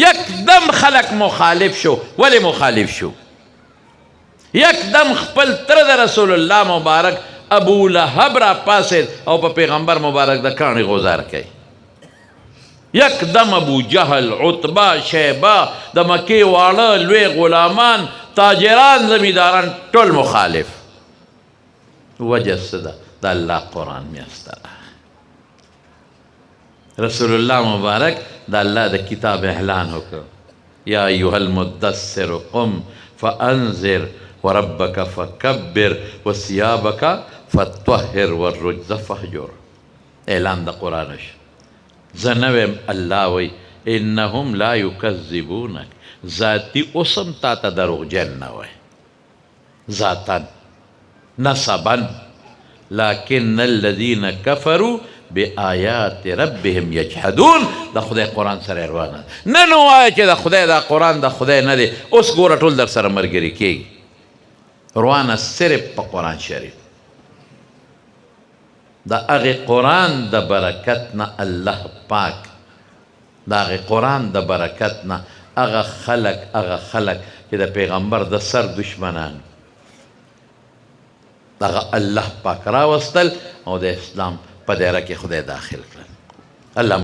یکدم خلق مخالف شو. ولی مخالف شو؟ یکدم خپل تر د رسول الله مبارک ابو لهب را پاسید او په پیغمبر مبارک د کاڼي غوزار کوي. یکدم ابو جهل، عتبه، شیبه، د مکې واړه لوی غلامان، تاجران، زمینداران ټول مخالف. وجه څه ده؟ د الله قرآن میسته ده. رسول الله مبارک د الله د کتاب اعلان وکړ. یا ایها المدثر قم فانذر وربک فکبر وثیابک فطهر والرجز فهجر. اعلان د قرآن شو. زه نه ویم، الله وی انهم لا یکذبونک. ذاتی اوسم تا ته دروغجن نه وی، ذاتا نسبا، لكن الذين كفروا بآيات ربهم يجحدون. د خدای قرآن سره روانه نه نو وایه چې د خدای دا قرآن د خدای نه دی. اوس ګوره ټول در سره ملګري کېږي، روانه صرف په قرآن شریف. د هغې قرآن د برکت نه الله پاک، د هغې قرآن د برکت نه هغه خلق چې د پیغمبر د سر دشمنان دغه الله پاک راوستل او د اسلام په دایره کې خدای داخل کړل. الله